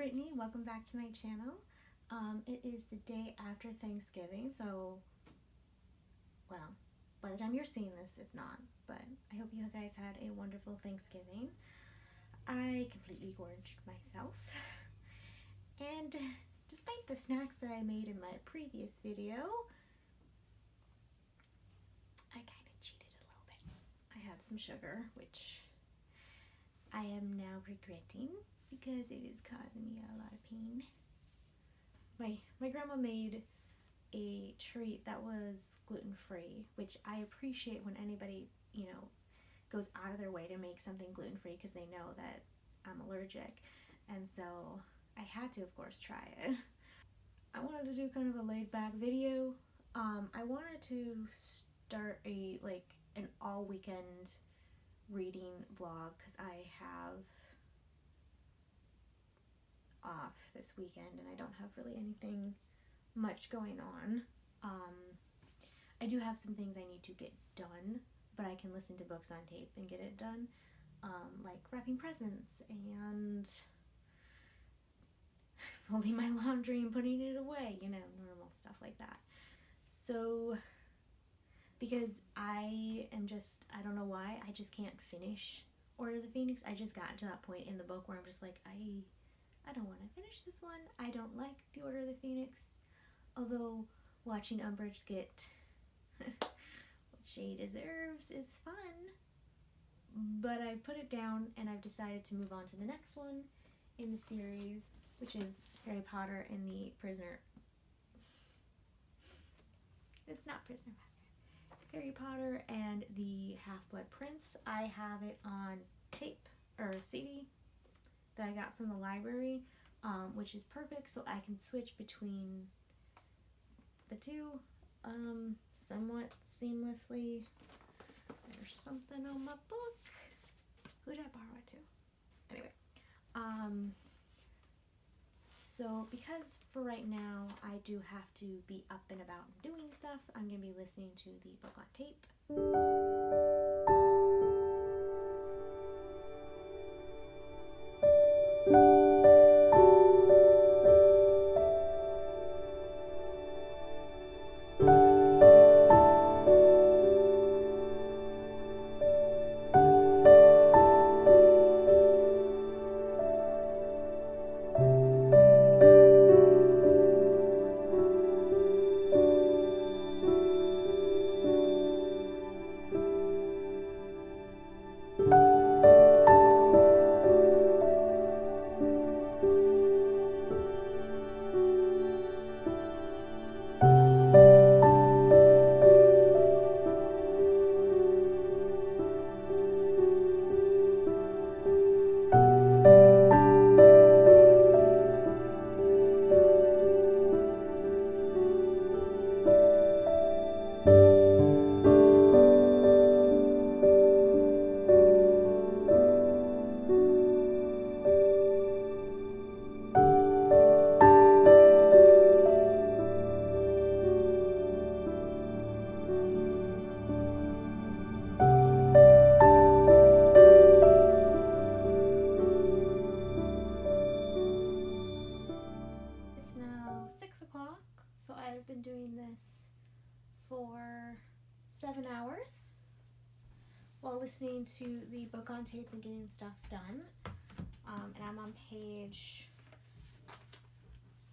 Brittany. Welcome back to my channel. It is the day after Thanksgiving, so, well, by the time you're seeing this, it's not, but I hope you guys had a wonderful Thanksgiving. I completely gorged myself, and despite the snacks that I made in my previous video, I kind of cheated a little bit. I had some sugar, which I am now regretting because it is causing me a lot of pain. My grandma made a treat that was gluten-free, which I appreciate when anybody, goes out of their way to make something gluten-free because they know that I'm allergic. And so I had to, of course, try it. I wanted to do kind of a laid-back video. I wanted to start an all-weekend reading vlog because I have off this weekend and I don't have really anything much going on. I do have some things I need to get done, but I can listen to books on tape and get it done, like wrapping presents and folding my laundry and putting it away, normal stuff like that. So because I don't know why, I just can't finish Order of the Phoenix. I just got to that point in the book where I'm just like, I don't want to finish this one. I don't like the Order of the Phoenix. Although watching Umbridge get what she deserves is fun. But I put it down and I've decided to move on to the next one in the series, which is Harry Potter and the Prisoner. It's not Prisoner Master. Harry Potter and the Half-Blood Prince. I have it on tape or CD that I got from the library, which is perfect, so I can switch between the two somewhat seamlessly. There's something on my book. Who did I borrow it to? Anyway, so because for right now I do have to be up and about and doing stuff, I'm going to be listening to the book on tape. So I've been doing this for 7 hours while listening to the book on tape and getting stuff done. And I'm on page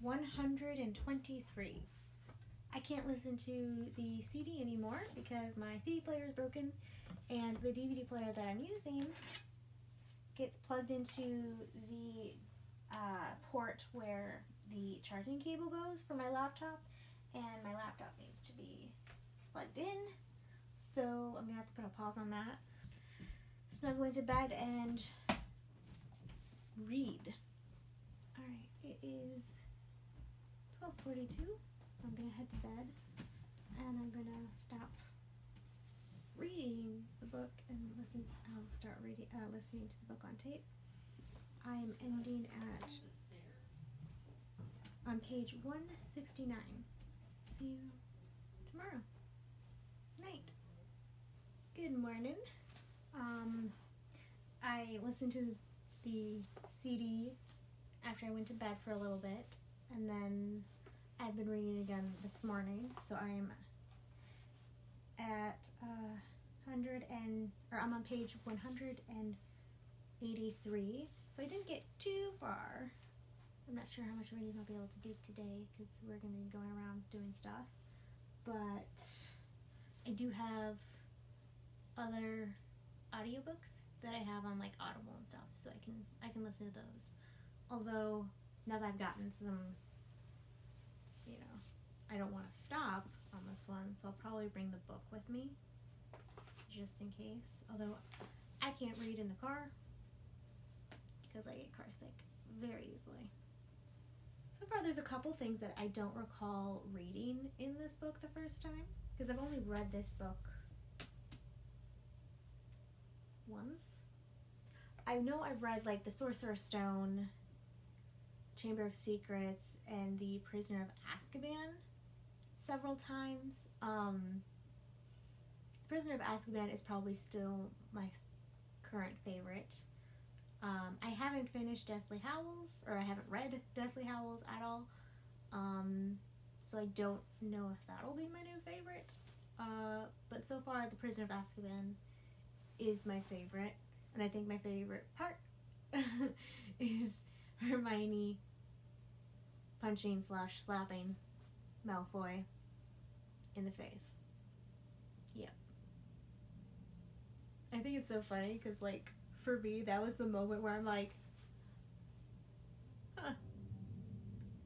123. I can't listen to the CD anymore because my CD player is broken and the DVD player that I'm using gets plugged into the port where the charging cable goes for my laptop, and my laptop needs to be plugged in, so I'm gonna have to put a pause on that, snuggle into bed, and read. Alright, it is 12:42, so I'm gonna head to bed, and I'm gonna stop reading the book and I'll start listening to the book on tape. I am ending on page 169. See you tomorrow. Night. Good morning. I listened to the CD after I went to bed for a little bit, and then I've been reading again this morning. So I'm at I'm on page 183. So I didn't get too far. I'm not sure how much reading I'll be able to do today because we're going to be going around doing stuff. But I do have other audiobooks that I have on like Audible and stuff, so I can listen to those. Although now that I've gotten some, I don't want to stop on this one, so I'll probably bring the book with me just in case. Although I can't read in the car because I get car sick very easily. So far there's a couple things that I don't recall reading in this book the first time, because I've only read this book once. I know I've read like The Sorcerer's Stone, Chamber of Secrets, and The Prisoner of Azkaban several times. Prisoner of Azkaban is probably still my current favorite. I haven't finished Deathly Hallows, or I haven't read Deathly Hallows at all, so I don't know if that'll be my new favorite. But so far, The Prisoner of Azkaban is my favorite, and I think my favorite part is Hermione punching/slapping Malfoy in the face. Yep. I think it's so funny because, like, for me, that was the moment where I'm like, huh,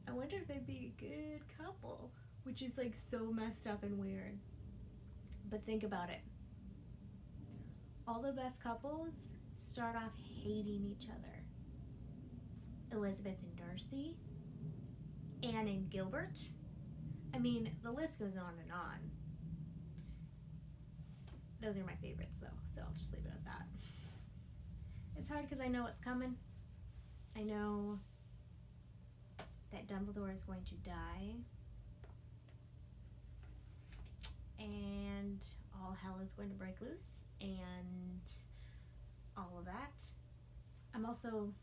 I wonder if they'd be a good couple, which is like so messed up and weird. But think about it. All the best couples start off hating each other. Elizabeth and Darcy, Anne and Gilbert. I mean, the list goes on and on. Those are my favorites, though, so I'll just leave it at that. It's hard because I know what's coming. I know that Dumbledore is going to die, and all hell is going to break loose, and all of that. I'm also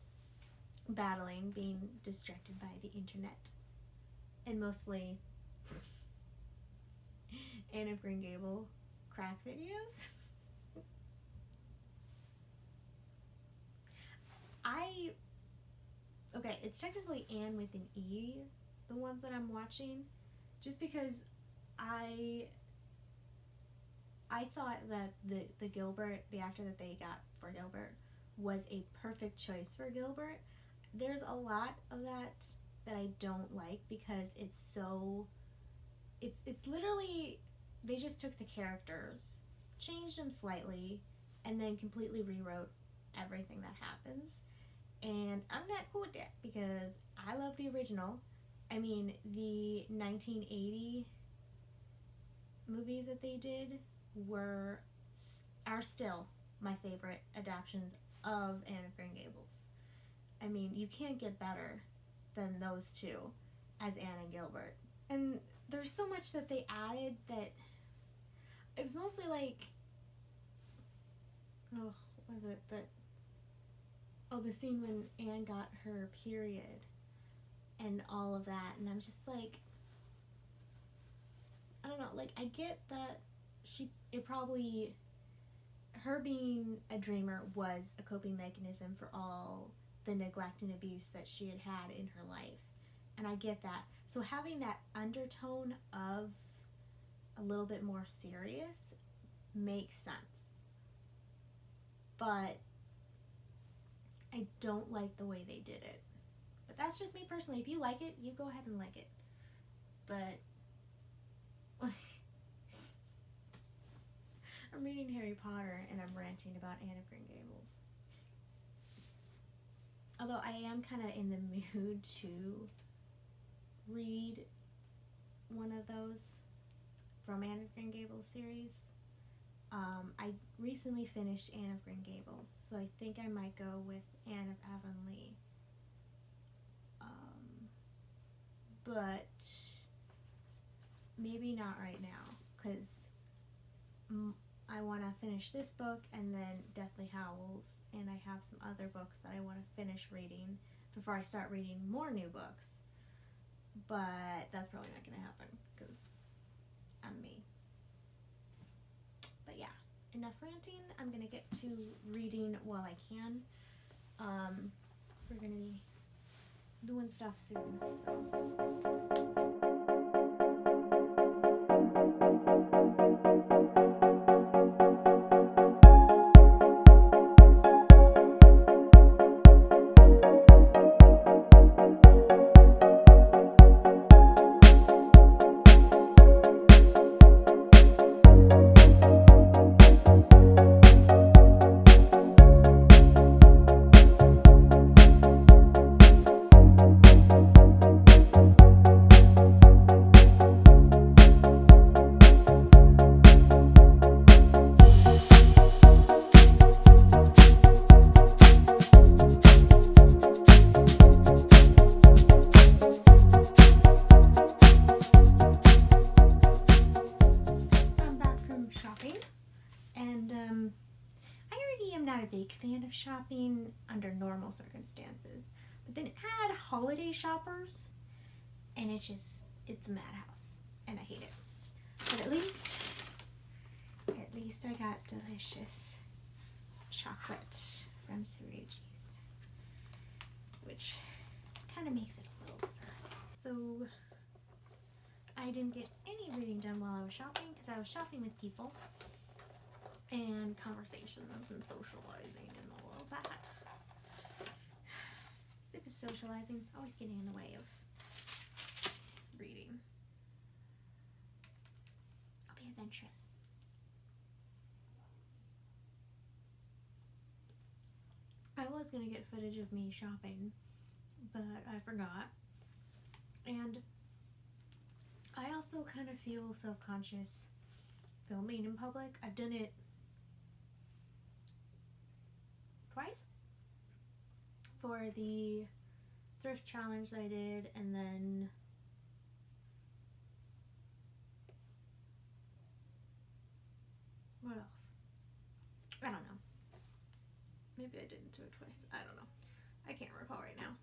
battling being distracted by the internet, and mostly Anne of Green Gable crack videos. Okay, it's technically Anne with an E, the ones that I'm watching, just because I thought that the Gilbert, the actor that they got for Gilbert, was a perfect choice for Gilbert. There's a lot of that I don't like because it's literally, they just took the characters, changed them slightly, and then completely rewrote everything that happens. And I'm not cool with that because I love the original. I mean, the 1980 movies that they did are still my favorite adaptations of Anne of Green Gables. I mean, you can't get better than those two as Anne and Gilbert. And there's so much that they added that it was mostly like, the scene when Anne got her period and all of that, and I'm just like, I don't know, like, I get that her being a dreamer was a coping mechanism for all the neglect and abuse that she had had in her life, and I get that. So having that undertone of a little bit more serious makes sense, but I don't like the way they did it. But that's just me personally. If you like it, you go ahead and like it. But I'm reading Harry Potter and I'm ranting about Anne of Green Gables. Although I am kind of in the mood to read one of those from Anne of Green Gables series. I recently finished Anne of Green Gables, so I think I might go with Anne of Avonlea. But maybe not right now, because I want to finish this book and then Deathly Hallows, and I have some other books that I want to finish reading before I start reading more new books. But that's probably not going to happen because I'm me. But yeah, enough ranting. I'm going to get to reading while I can. We're going to be doing stuff soon, so... shopping under normal circumstances, but then add holiday shoppers and it's a madhouse and I hate it. But at least I got delicious chocolate from Suruji's, which kind of makes it a little better. So I didn't get any reading done while I was shopping because I was shopping with people and conversations and socializing and all of that. It was socializing, always getting in the way of reading. I'll be adventurous. I was going to get footage of me shopping, but I forgot. And I also kind of feel self-conscious filming in public. I've done it twice for the thrift challenge that I did, and then what else? I don't know. Maybe I didn't do it twice. I don't know. I can't recall right now.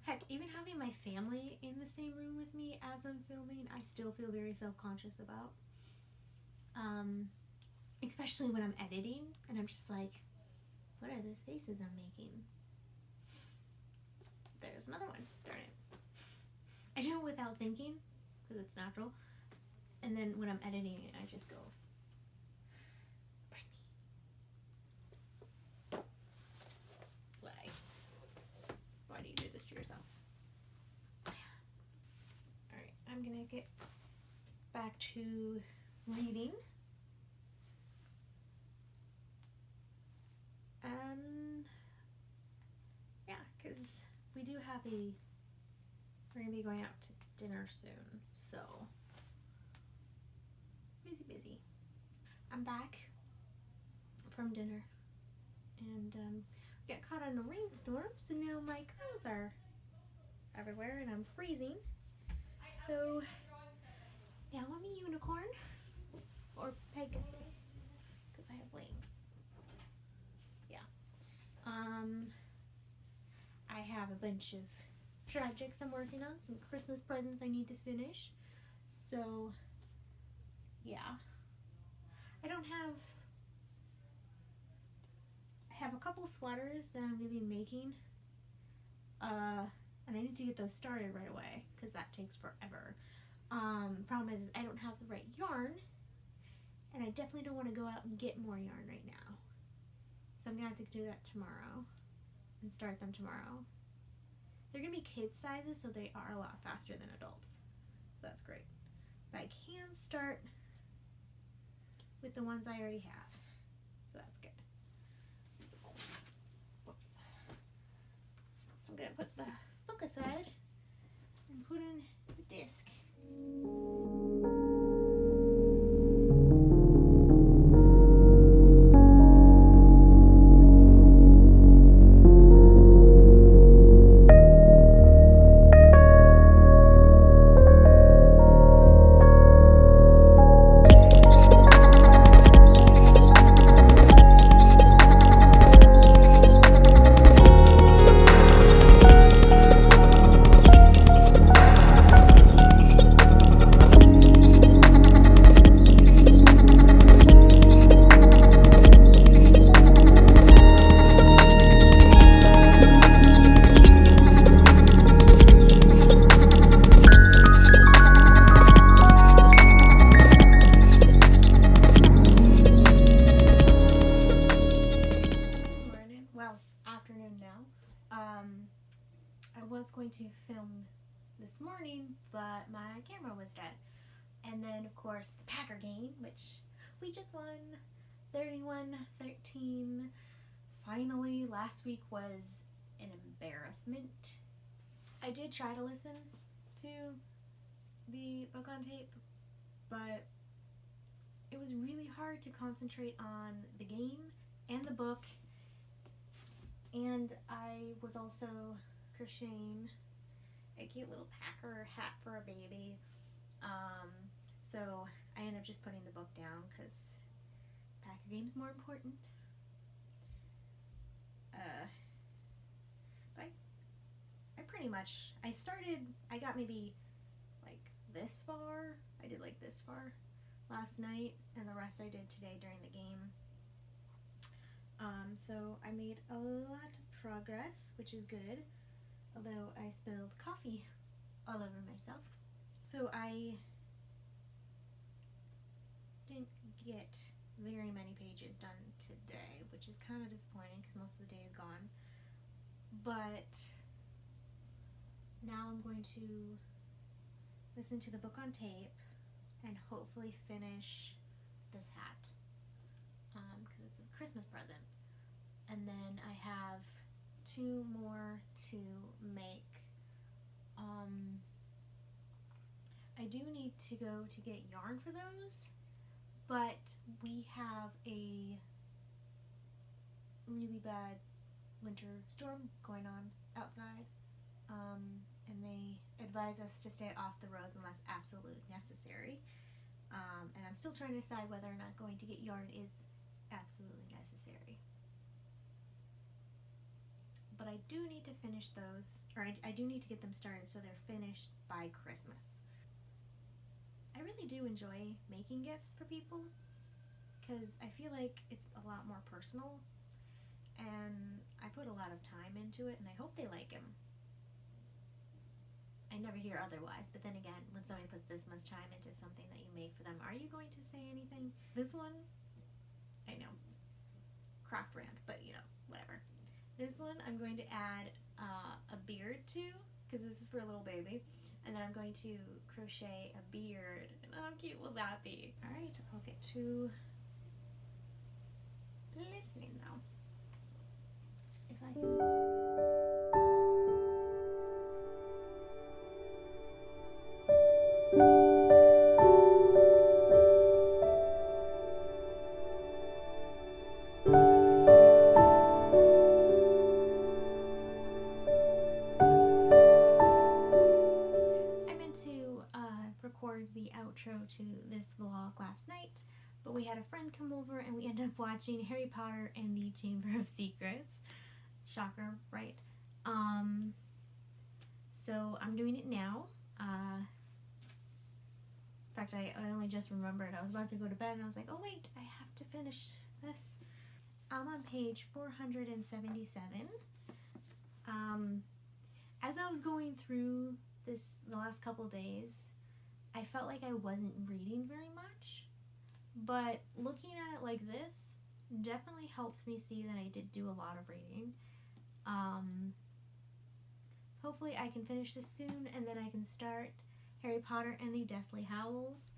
Heck, even having my family in the same room with me as I'm filming, I still feel very self-conscious about. Especially when I'm editing and I'm just like, what are those faces I'm making? There's another one. Darn it. I do it without thinking because it's natural. And then when I'm editing it, I just go, like, why do you do this to yourself? Alright, I'm gonna get back to reading. Yeah, because we do have we're going to be going out to dinner soon, so busy. I'm back from dinner and got caught in a rainstorm, so now my clothes are everywhere and I'm freezing. So now I'm a unicorn or Pegasus because I have wings. I have a bunch of projects I'm working on, some Christmas presents I need to finish. So, yeah. I have a couple sweaters that I'm going to be making. And I need to get those started right away because that takes forever. Problem is I don't have the right yarn, and I definitely don't want to go out and get more yarn right now. So I'm going to have to do that tomorrow and start them tomorrow. They're going to be kid sizes, so they are a lot faster than adults. So that's great. But I can start with the ones I already have. So that's good. Whoops. So I'm going to put the book aside and put in the disc. afternoon now. I was going to film this morning, but my camera was dead. And then, of course, the Packer game, which we just won 31-13. Finally, last week was an embarrassment. I did try to listen to the book on tape, but it was really hard to concentrate on the game and the book. And I was also crocheting a cute little Packer hat for a baby. So I ended up just putting the book down because Packer game's more important. But I pretty much, I got maybe like this far. I did like this far last night, and the rest I did today during the game. So I made a lot of progress, which is good, although I spilled coffee all over myself. So I didn't get very many pages done today, which is kind of disappointing because most of the day is gone. But now I'm going to listen to the book on tape and hopefully finish this hat because it's a Christmas present. And then I have 2 more to make. I do need to go to get yarn for those, but we have a really bad winter storm going on outside, and they advise us to stay off the roads unless absolutely necessary. And I'm still trying to decide whether or not going to get yarn is absolutely necessary. But I do need to finish those, or I do need to get them started so they're finished by Christmas. I really do enjoy making gifts for people because I feel like it's a lot more personal, and I put a lot of time into it, and I hope they like them. I never hear otherwise, but then again, when somebody puts this much time into something that you make for them, are you going to say anything? This one, I know, craft brand, but whatever. This one I'm going to add a beard to, because this is for a little baby, and then I'm going to crochet a beard, and how cute will that be? Alright, I'll get to listening now. If I can. The outro to this vlog last night, but we had a friend come over and we ended up watching Harry Potter and the Chamber of Secrets. Shocker, right? So I'm doing it now. In fact, I only just remembered. I was about to go to bed and I was like, oh wait, I have to finish this. I'm on page 477. As I was going through the last couple days, I felt like I wasn't reading very much, but looking at it like this definitely helped me see that I did do a lot of reading. Hopefully I can finish this soon, and then I can start Harry Potter and the Deathly Hallows.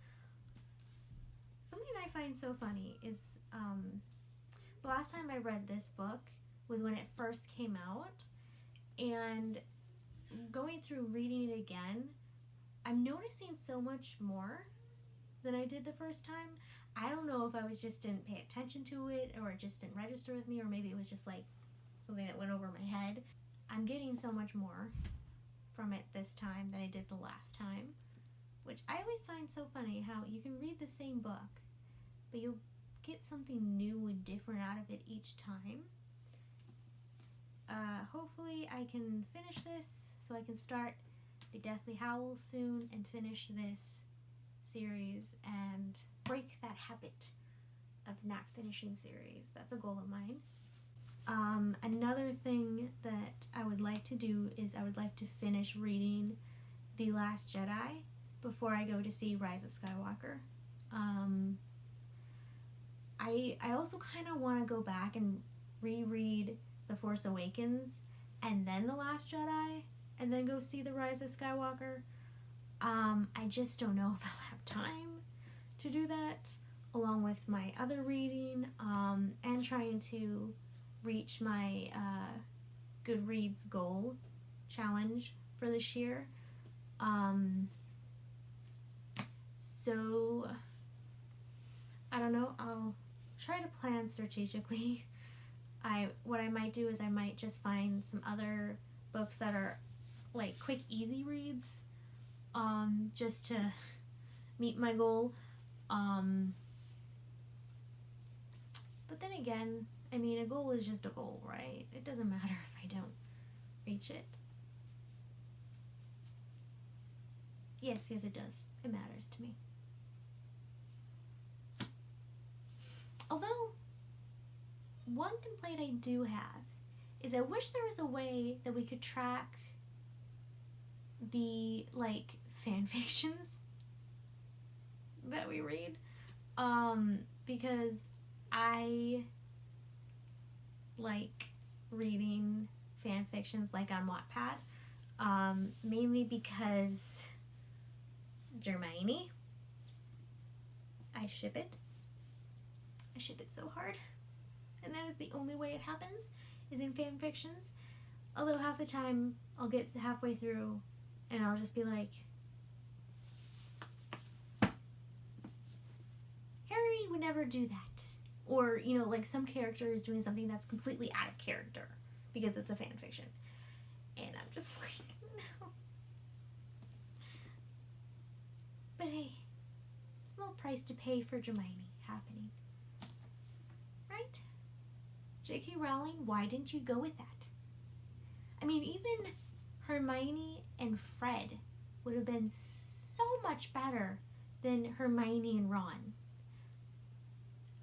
Something I find so funny is the last time I read this book was when it first came out, and going through reading it again, I'm noticing so much more than I did the first time. I don't know if I just didn't pay attention to it, or it just didn't register with me, or maybe it was just like something that went over my head. I'm getting so much more from it this time than I did the last time, which I always find so funny how you can read the same book, but you'll get something new and different out of it each time. Hopefully I can finish this so I can start the Deathly Hallows soon and finish this series and break that habit of not finishing series. That's a goal of mine. Another thing that I would like to do is I would like to finish reading The Last Jedi before I go to see Rise of Skywalker. I also kind of want to go back and reread The Force Awakens and then The Last Jedi and then go see The Rise of Skywalker. I just don't know if I'll have time to do that, along with my other reading, and trying to reach my Goodreads goal challenge for this year. So I don't know, I'll try to plan strategically. What I might do is I might just find some other books that are like quick, easy reads, just to meet my goal. But then again, I mean, a goal is just a goal, right? It doesn't matter if I don't reach it. Yes, it does. It matters to me. Although, one complaint I do have is I wish there was a way that we could track the, like, fan fictions that we read. Because I like reading fan fictions, like, on Wattpad. Mainly because Hermione, I ship it. I ship it so hard. And that is the only way it happens, is in fan fictions. Although half the time I'll get halfway through and I'll just be like, Harry would never do that. Or, you know, like some character is doing something that's completely out of character because it's a fan fiction. And I'm just like, no. But hey, small price to pay for Hermione happening. Right? J.K. Rowling, why didn't you go with that? I mean, even Hermione and Fred would have been so much better than Hermione and Ron.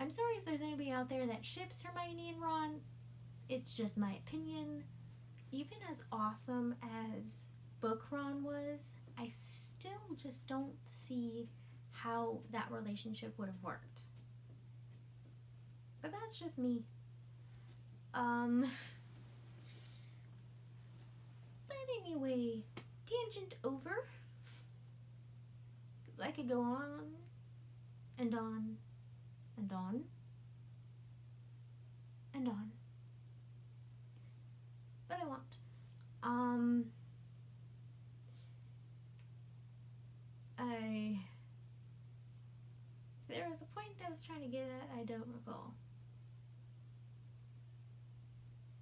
I'm sorry if there's anybody out there that ships Hermione and Ron. It's just my opinion. Even as awesome as book Ron was, I still just don't see how that relationship would have worked. But that's just me. But anyway, tangent over. Because I could go on and on and on and on. But I won't. There was a point I was trying to get at, I don't recall.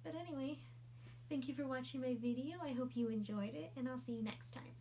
But anyway, thank you for watching my video. I hope you enjoyed it, and I'll see you next time.